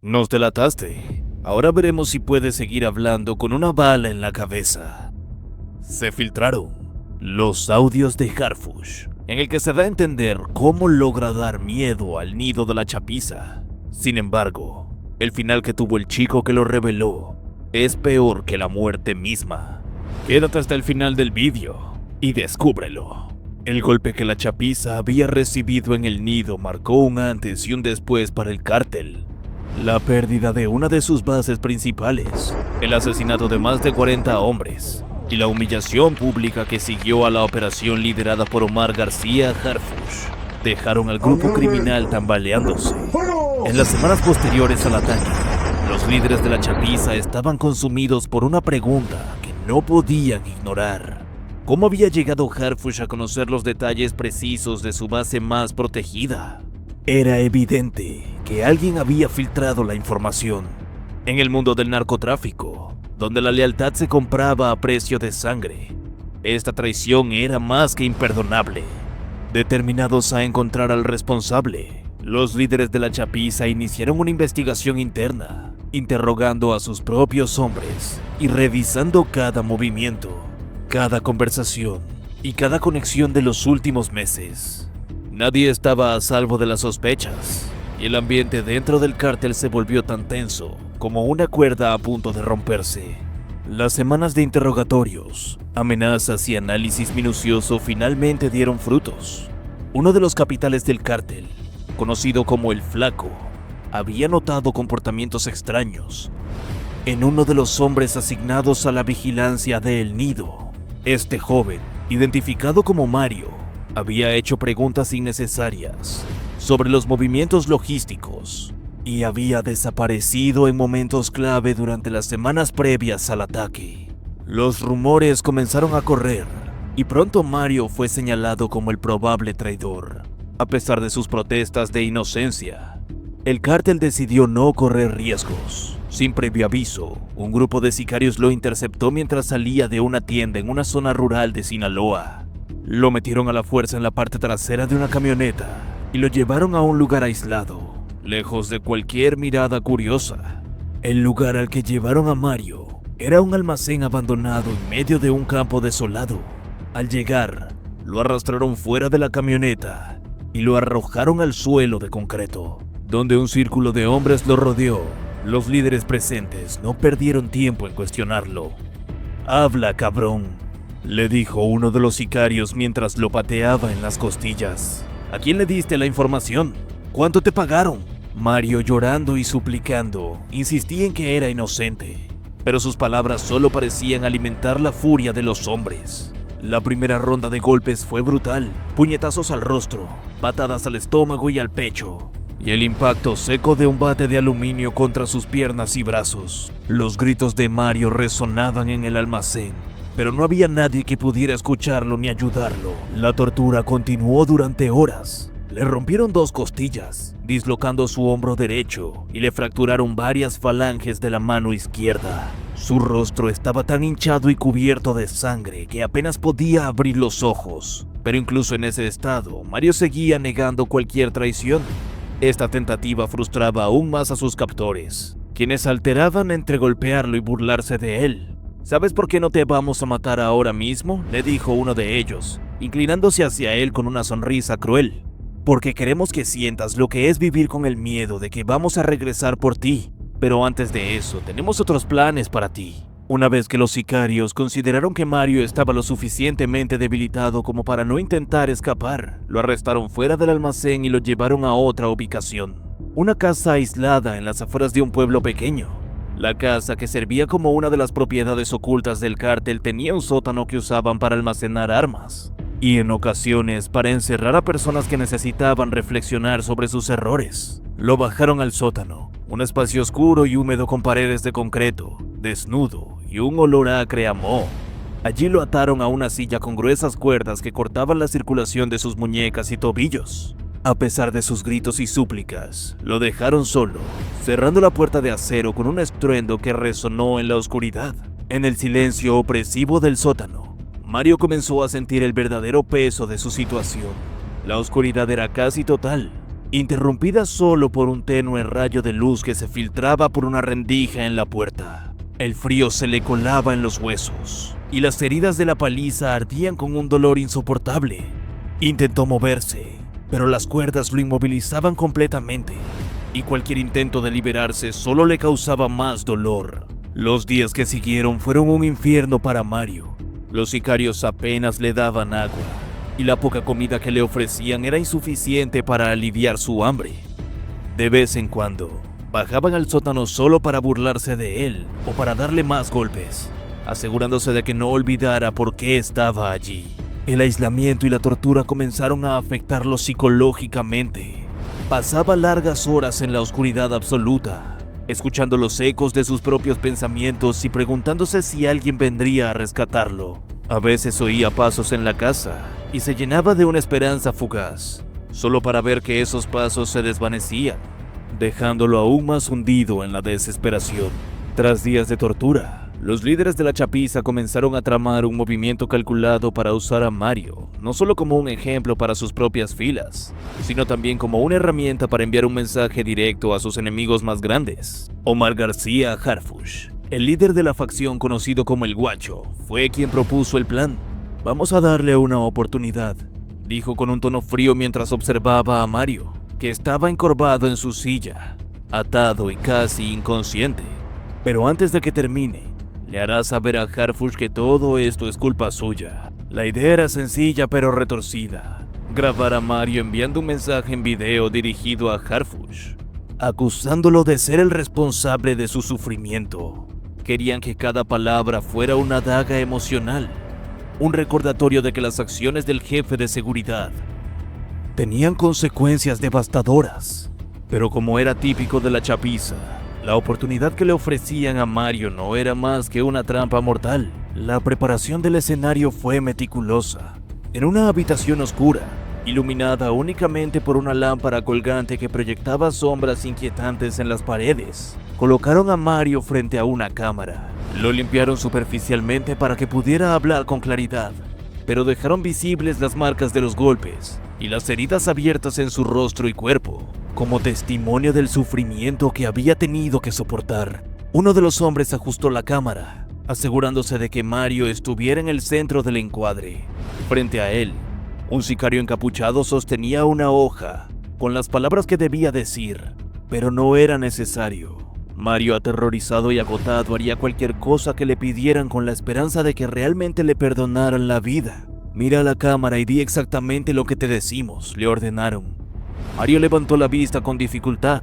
Nos delataste. Ahora veremos si puedes seguir hablando con una bala en la cabeza. Se filtraron los audios de Harfush, en el que se da a entender cómo logra dar miedo al nido de la chapiza. Sin embargo, el final que tuvo el chico que lo reveló es peor que la muerte misma. Quédate hasta el final del vídeo y descúbrelo. El golpe que la chapiza había recibido en el nido marcó un antes y un después para el cártel. La pérdida de una de sus bases principales, el asesinato de más de 40 hombres y la humillación pública que siguió a la operación liderada por Omar García Harfush dejaron al grupo criminal tambaleándose. En las semanas posteriores al ataque, los líderes de la chapiza estaban consumidos por una pregunta que no podían ignorar. ¿Cómo había llegado Harfush a conocer los detalles precisos de su base más protegida? Era evidente que alguien había filtrado la información. En el mundo del narcotráfico, donde la lealtad se compraba a precio de sangre, esta traición era más que imperdonable. Determinados a encontrar al responsable, los líderes de la chapiza iniciaron una investigación interna, interrogando a sus propios hombres y revisando cada movimiento, cada conversación y cada conexión de los últimos meses. Nadie estaba a salvo de las sospechas, y el ambiente dentro del cártel se volvió tan tenso como una cuerda a punto de romperse. Las semanas de interrogatorios, amenazas y análisis minucioso finalmente dieron frutos. Uno de los capitanes del cártel, conocido como el Flaco, había notado comportamientos extraños en uno de los hombres asignados a la vigilancia de El Nido. Este joven, identificado como Mario, había hecho preguntas innecesarias sobre los movimientos logísticos y había desaparecido en momentos clave durante las semanas previas al ataque. Los rumores comenzaron a correr y pronto Mario fue señalado como el probable traidor. A pesar de sus protestas de inocencia, el cártel decidió no correr riesgos. Sin previo aviso, un grupo de sicarios lo interceptó mientras salía de una tienda en una zona rural de Sinaloa. Lo metieron a la fuerza en la parte trasera de una camioneta y lo llevaron a un lugar aislado, lejos de cualquier mirada curiosa. El lugar al que llevaron a Mario era un almacén abandonado en medio de un campo desolado. Al llegar, lo arrastraron fuera de la camioneta y lo arrojaron al suelo de concreto, donde un círculo de hombres lo rodeó. Los líderes presentes no perdieron tiempo en cuestionarlo. «Habla, cabrón», le dijo uno de los sicarios mientras lo pateaba en las costillas. «¿A quién le diste la información? ¿Cuánto te pagaron?» Mario, llorando y suplicando, insistía en que era inocente, pero sus palabras solo parecían alimentar la furia de los hombres. La primera ronda de golpes fue brutal, puñetazos al rostro, patadas al estómago y al pecho, y el impacto seco de un bate de aluminio contra sus piernas y brazos. Los gritos de Mario resonaban en el almacén, pero no había nadie que pudiera escucharlo ni ayudarlo. La tortura continuó durante horas. Le rompieron 2 costillas, dislocando su hombro derecho, y le fracturaron varias falanges de la mano izquierda. Su rostro estaba tan hinchado y cubierto de sangre que apenas podía abrir los ojos. Pero incluso en ese estado, Mario seguía negando cualquier traición. Esta tentativa frustraba aún más a sus captores, quienes alteraban entre golpearlo y burlarse de él. «¿Sabes por qué no te vamos a matar ahora mismo?», le dijo uno de ellos, inclinándose hacia él con una sonrisa cruel. «Porque queremos que sientas lo que es vivir con el miedo de que vamos a regresar por ti. Pero antes de eso, tenemos otros planes para ti». Una vez que los sicarios consideraron que Mario estaba lo suficientemente debilitado como para no intentar escapar, lo arrestaron fuera del almacén y lo llevaron a otra ubicación. Una casa aislada en las afueras de un pueblo pequeño. La casa, que servía como una de las propiedades ocultas del cártel, tenía un sótano que usaban para almacenar armas y en ocasiones para encerrar a personas que necesitaban reflexionar sobre sus errores. Lo bajaron al sótano, un espacio oscuro y húmedo con paredes de concreto, desnudo y un olor acre a moho. Allí lo ataron a una silla con gruesas cuerdas que cortaban la circulación de sus muñecas y tobillos. A pesar de sus gritos y súplicas, lo dejaron solo, cerrando la puerta de acero con un estruendo que resonó en la oscuridad. En el silencio opresivo del sótano, Mario comenzó a sentir el verdadero peso de su situación. La oscuridad era casi total, interrumpida solo por un tenue rayo de luz que se filtraba por una rendija en la puerta. El frío se le colaba en los huesos, y las heridas de la paliza ardían con un dolor insoportable. Intentó moverse, pero las cuerdas lo inmovilizaban completamente, y cualquier intento de liberarse solo le causaba más dolor. Los días que siguieron fueron un infierno para Mario. Los sicarios apenas le daban agua, y la poca comida que le ofrecían era insuficiente para aliviar su hambre. De vez en cuando, bajaban al sótano solo para burlarse de él o para darle más golpes, asegurándose de que no olvidara por qué estaba allí. El aislamiento y la tortura comenzaron a afectarlo psicológicamente. Pasaba largas horas en la oscuridad absoluta, escuchando los ecos de sus propios pensamientos y preguntándose si alguien vendría a rescatarlo. A veces oía pasos en la casa y se llenaba de una esperanza fugaz, solo para ver que esos pasos se desvanecían, dejándolo aún más hundido en la desesperación. Tras días de tortura, los líderes de la chapiza comenzaron a tramar un movimiento calculado para usar a Mario, no solo como un ejemplo para sus propias filas, sino también como una herramienta para enviar un mensaje directo a sus enemigos más grandes. Omar García Harfuch, el líder de la facción conocido como el Guacho, fue quien propuso el plan. «Vamos a darle una oportunidad», dijo con un tono frío mientras observaba a Mario, que estaba encorvado en su silla, atado y casi inconsciente. «Pero antes de que termine, le hará saber a Harfuch que todo esto es culpa suya». La idea era sencilla pero retorcida: grabar a Mario enviando un mensaje en video dirigido a Harfuch, acusándolo de ser el responsable de su sufrimiento. Querían que cada palabra fuera una daga emocional, un recordatorio de que las acciones del jefe de seguridad tenían consecuencias devastadoras. Pero como era típico de la chapiza, la oportunidad que le ofrecían a Mario no era más que una trampa mortal. La preparación del escenario fue meticulosa. En una habitación oscura, iluminada únicamente por una lámpara colgante que proyectaba sombras inquietantes en las paredes, colocaron a Mario frente a una cámara. Lo limpiaron superficialmente para que pudiera hablar con claridad, pero dejaron visibles las marcas de los golpes y las heridas abiertas en su rostro y cuerpo, como testimonio del sufrimiento que había tenido que soportar. Uno de los hombres ajustó la cámara, asegurándose de que Mario estuviera en el centro del encuadre. Frente a él, un sicario encapuchado sostenía una hoja con las palabras que debía decir, pero no era necesario. Mario, aterrorizado y agotado, haría cualquier cosa que le pidieran con la esperanza de que realmente le perdonaran la vida. «Mira a la cámara y di exactamente lo que te decimos», le ordenaron. Mario levantó la vista con dificultad.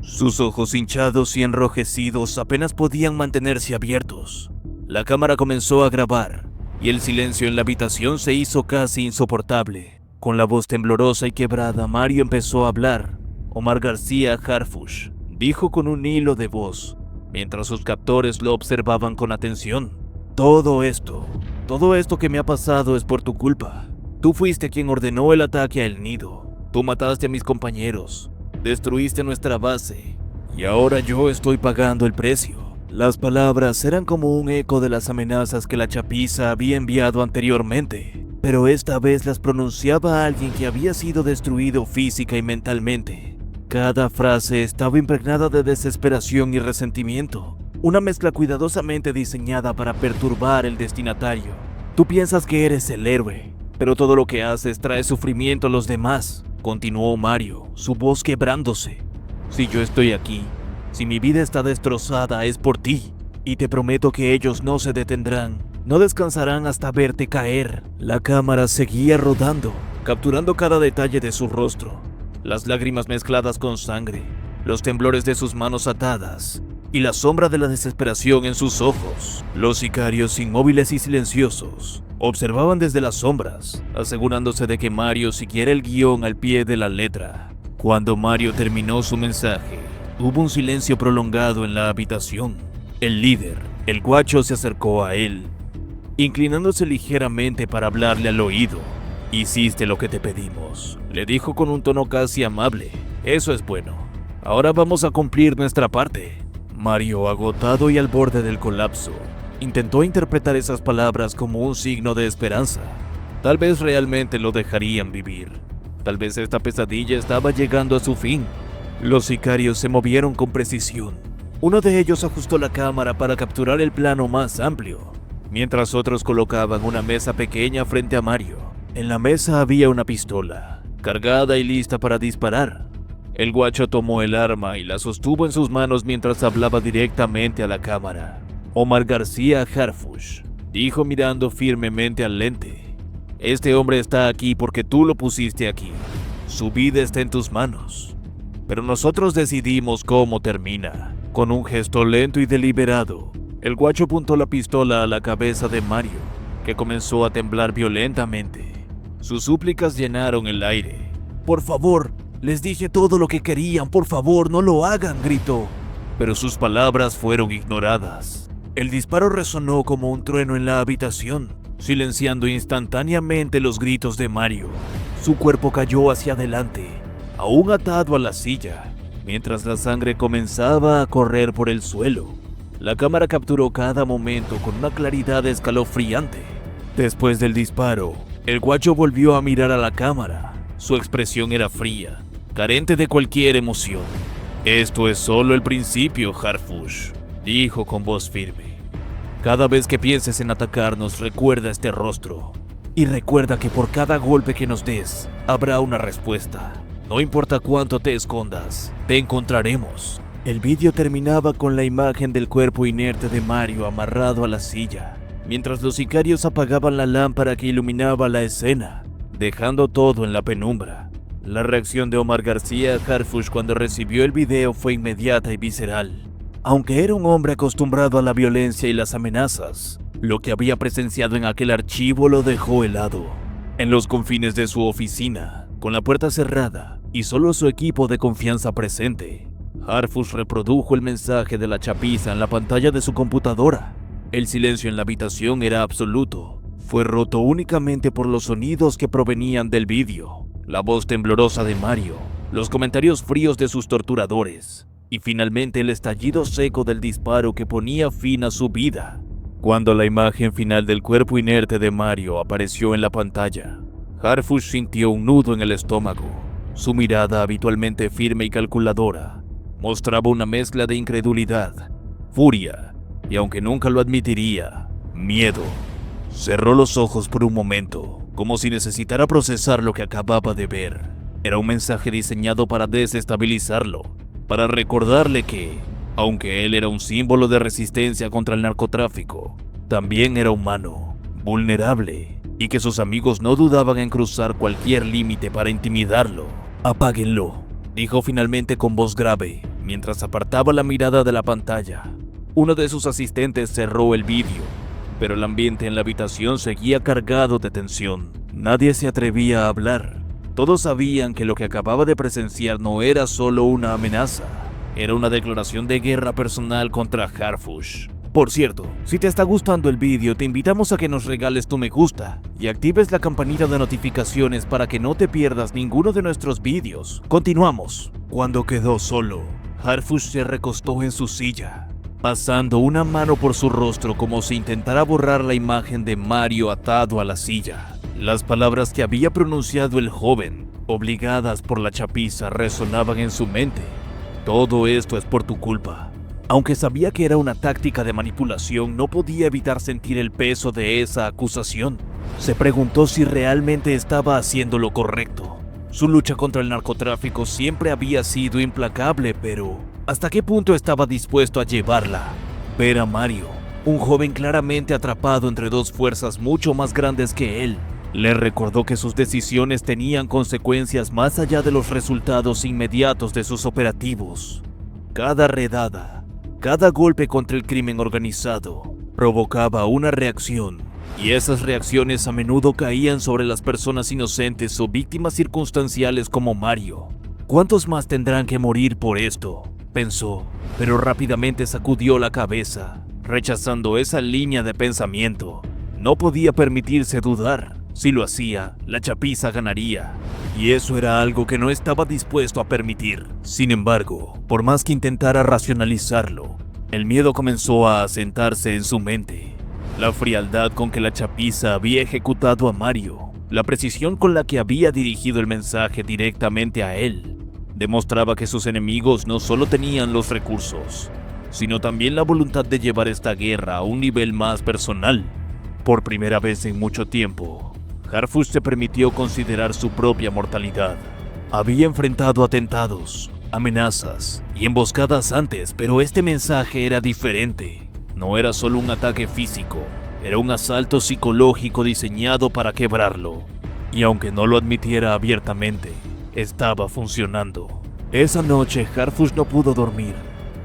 Sus ojos hinchados y enrojecidos apenas podían mantenerse abiertos. La cámara comenzó a grabar, y el silencio en la habitación se hizo casi insoportable. Con la voz temblorosa y quebrada, Mario empezó a hablar. «Omar García Harfuch», dijo con un hilo de voz, mientras sus captores lo observaban con atención. Todo esto que me ha pasado es por tu culpa. Tú fuiste quien ordenó el ataque a El Nido. Tú mataste a mis compañeros, destruiste nuestra base, y ahora yo estoy pagando el precio». Las palabras eran como un eco de las amenazas que la chapiza había enviado anteriormente, pero esta vez las pronunciaba alguien que había sido destruido física y mentalmente. Cada frase estaba impregnada de desesperación y resentimiento, una mezcla cuidadosamente diseñada para perturbar el destinatario. «Tú piensas que eres el héroe, pero todo lo que haces trae sufrimiento a los demás», continuó Mario, su voz quebrándose. «Si yo estoy aquí, si mi vida está destrozada, es por ti, y te prometo que ellos no se detendrán, no descansarán hasta verte caer». La cámara seguía rodando, capturando cada detalle de su rostro, las lágrimas mezcladas con sangre, los temblores de sus manos atadas y la sombra de la desesperación en sus ojos. Los sicarios, inmóviles y silenciosos, observaban desde las sombras, asegurándose de que Mario siguiera el guión al pie de la letra. Cuando Mario terminó su mensaje, hubo un silencio prolongado en la habitación. El líder, el Guacho, se acercó a él, inclinándose ligeramente para hablarle al oído. «Hiciste lo que te pedimos», le dijo con un tono casi amable. «Eso es bueno. Ahora vamos a cumplir nuestra parte». Mario, agotado y al borde del colapso, intentó interpretar esas palabras como un signo de esperanza. Tal vez realmente lo dejarían vivir. Tal vez esta pesadilla estaba llegando a su fin. Los sicarios se movieron con precisión. Uno de ellos ajustó la cámara para capturar el plano más amplio, mientras otros colocaban una mesa pequeña frente a Mario. En la mesa había una pistola, cargada y lista para disparar. El guacho tomó el arma y la sostuvo en sus manos mientras hablaba directamente a la cámara. Omar García Harfuch dijo mirando firmemente al lente: este hombre está aquí porque tú lo pusiste aquí. Su vida está en tus manos. Pero nosotros decidimos cómo termina. Con un gesto lento y deliberado, el guacho apuntó la pistola a la cabeza de Mario, que comenzó a temblar violentamente. Sus súplicas llenaron el aire. «Por favor, les dije todo lo que querían, por favor, no lo hagan», gritó. Pero sus palabras fueron ignoradas. El disparo resonó como un trueno en la habitación, silenciando instantáneamente los gritos de Mario. Su cuerpo cayó hacia adelante, aún atado a la silla, mientras la sangre comenzaba a correr por el suelo. La cámara capturó cada momento con una claridad escalofriante. Después del disparo, el guacho volvió a mirar a la cámara. Su expresión era fría, carente de cualquier emoción. «Esto es solo el principio, Harfuch», dijo con voz firme. «Cada vez que pienses en atacarnos, recuerda este rostro. Y recuerda que por cada golpe que nos des, habrá una respuesta. No importa cuánto te escondas, te encontraremos». El vídeo terminaba con la imagen del cuerpo inerte de Mario amarrado a la silla, mientras los sicarios apagaban la lámpara que iluminaba la escena, dejando todo en la penumbra. La reacción de Omar García Harfuch cuando recibió el video fue inmediata y visceral. Aunque era un hombre acostumbrado a la violencia y las amenazas, lo que había presenciado en aquel archivo lo dejó helado. En los confines de su oficina, con la puerta cerrada y solo su equipo de confianza presente, Harfuch reprodujo el mensaje de la chapiza en la pantalla de su computadora. El silencio en la habitación era absoluto. Fue roto únicamente por los sonidos que provenían del vídeo, la voz temblorosa de Mario, los comentarios fríos de sus torturadores y finalmente el estallido seco del disparo que ponía fin a su vida. Cuando la imagen final del cuerpo inerte de Mario apareció en la pantalla, Harfuch sintió un nudo en el estómago. Su mirada, habitualmente firme y calculadora, mostraba una mezcla de incredulidad, furia y, aunque nunca lo admitiría, miedo. Cerró los ojos por un momento, como si necesitara procesar lo que acababa de ver. Era un mensaje diseñado para desestabilizarlo, para recordarle que, aunque él era un símbolo de resistencia contra el narcotráfico, también era humano, vulnerable, y que sus amigos no dudaban en cruzar cualquier límite para intimidarlo. «Apáguenlo», dijo finalmente con voz grave, mientras apartaba la mirada de la pantalla. Uno de sus asistentes cerró el vídeo, pero el ambiente en la habitación seguía cargado de tensión. Nadie se atrevía a hablar. Todos sabían que lo que acababa de presenciar no era solo una amenaza, era una declaración de guerra personal contra Harfuch. Por cierto, si te está gustando el vídeo, te invitamos a que nos regales tu me gusta y actives la campanita de notificaciones para que no te pierdas ninguno de nuestros vídeos. Continuamos. Cuando quedó solo, Harfuch se recostó en su silla, pasando una mano por su rostro como si intentara borrar la imagen de Mario atado a la silla. Las palabras que había pronunciado el joven, obligadas por la chapiza, resonaban en su mente. «Todo esto es por tu culpa». Aunque sabía que era una táctica de manipulación, no podía evitar sentir el peso de esa acusación. Se preguntó si realmente estaba haciendo lo correcto. Su lucha contra el narcotráfico siempre había sido implacable, pero ¿hasta qué punto estaba dispuesto a llevarla? Ver a Mario, un joven claramente atrapado entre dos fuerzas mucho más grandes que él, le recordó que sus decisiones tenían consecuencias más allá de los resultados inmediatos de sus operativos. Cada redada, cada golpe contra el crimen organizado provocaba una reacción, y esas reacciones a menudo caían sobre las personas inocentes o víctimas circunstanciales como Mario. ¿Cuántos más tendrán que morir por esto?, pensó, pero rápidamente sacudió la cabeza, rechazando esa línea de pensamiento. No podía permitirse dudar. Si lo hacía, la chapiza ganaría, y eso era algo que no estaba dispuesto a permitir. Sin embargo, por más que intentara racionalizarlo, el miedo comenzó a asentarse en su mente. La frialdad con que la chapiza había ejecutado a Mario La precisión con la que había dirigido el mensaje directamente a él demostraba que sus enemigos no solo tenían los recursos, sino también la voluntad de llevar esta guerra a un nivel más personal. Por primera vez en mucho tiempo, Harfush se permitió considerar su propia mortalidad. Había enfrentado atentados, amenazas y emboscadas antes, pero este mensaje era diferente. No era solo un ataque físico, era un asalto psicológico diseñado para quebrarlo. Y aunque no lo admitiera abiertamente, estaba funcionando. Esa noche Harfush no pudo dormir.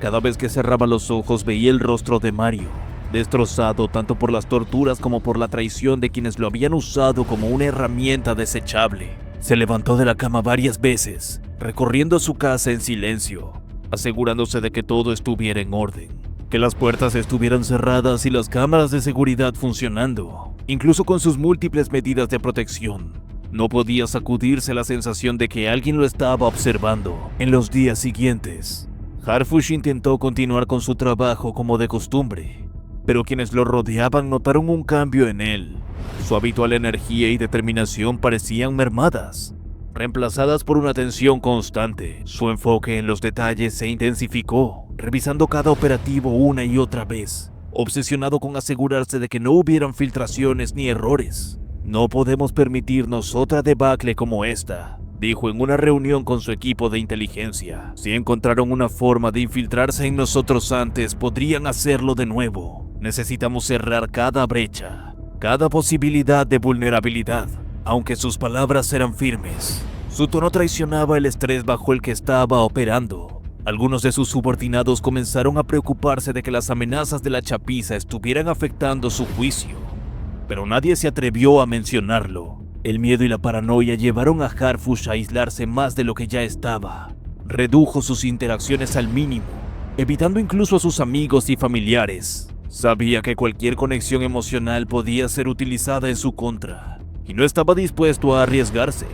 Cada vez que cerraba los ojos veía el rostro de Mario, destrozado tanto por las torturas como por la traición de quienes lo habían usado como una herramienta desechable. Se levantó de la cama varias veces, recorriendo su casa en silencio, asegurándose de que todo estuviera en orden, que las puertas estuvieran cerradas y las cámaras de seguridad funcionando, incluso con sus múltiples medidas de protección. No podía sacudirse la sensación de que alguien lo estaba observando. En los días siguientes, Harfush intentó continuar con su trabajo como de costumbre, pero quienes lo rodeaban notaron un cambio en él. Su habitual energía y determinación parecían mermadas, reemplazadas por una tensión constante. Su enfoque en los detalles se intensificó, revisando cada operativo una y otra vez, obsesionado con asegurarse de que no hubieran filtraciones ni errores. No podemos permitirnos otra debacle como esta, dijo en una reunión con su equipo de inteligencia. Si encontraron una forma de infiltrarse en nosotros antes, podrían hacerlo de nuevo. Necesitamos cerrar cada brecha, cada posibilidad de vulnerabilidad. Aunque sus palabras eran firmes, su tono traicionaba el estrés bajo el que estaba operando. Algunos de sus subordinados comenzaron a preocuparse de que las amenazas de la chapiza estuvieran afectando su juicio, pero nadie se atrevió a mencionarlo. El miedo y la paranoia llevaron a Harfush a aislarse más de lo que ya estaba. Redujo sus interacciones al mínimo, evitando incluso a sus amigos y familiares. Sabía que cualquier conexión emocional podía ser utilizada en su contra, y no estaba dispuesto a arriesgarse.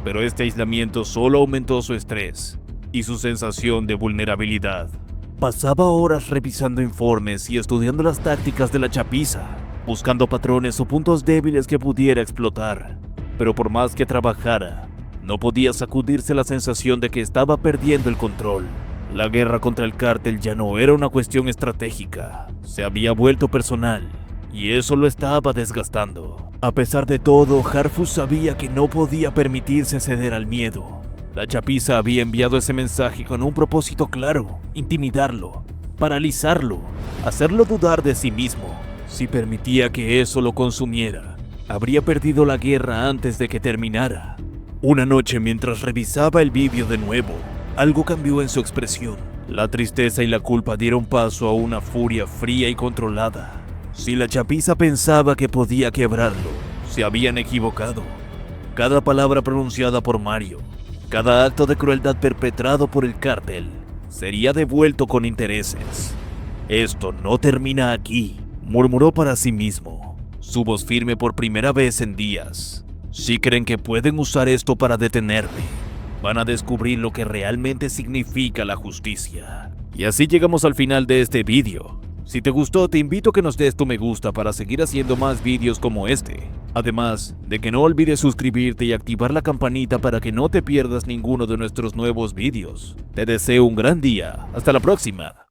Pero este aislamiento solo aumentó su estrés y su sensación de vulnerabilidad. Pasaba horas revisando informes y estudiando las tácticas de la chapiza, buscando patrones o puntos débiles que pudiera explotar. Pero por más que trabajara, no podía sacudirse la sensación de que estaba perdiendo el control. La guerra contra el cártel ya no era una cuestión estratégica, se había vuelto personal, y eso lo estaba desgastando. A pesar de todo, Harfush sabía que no podía permitirse ceder al miedo. La chapiza había enviado ese mensaje con un propósito claro: intimidarlo, paralizarlo, hacerlo dudar de sí mismo. Si permitía que eso lo consumiera, habría perdido la guerra antes de que terminara. Una noche, mientras revisaba el vídeo de nuevo, algo cambió en su expresión. La tristeza y la culpa dieron paso a una furia fría y controlada. Si la chapiza pensaba que podía quebrarlo, se habían equivocado. Cada palabra pronunciada por Mario, cada acto de crueldad perpetrado por el cártel, sería devuelto con intereses. Esto no termina aquí, murmuró para sí mismo, su voz firme por primera vez en días. Si creen que pueden usar esto para detenerme, van a descubrir lo que realmente significa la justicia. Y así llegamos al final de este vídeo. Si te gustó, te invito a que nos des tu me gusta para seguir haciendo más vídeos como este. Además de que no olvides suscribirte y activar la campanita para que no te pierdas ninguno de nuestros nuevos vídeos. Te deseo un gran día. Hasta la próxima.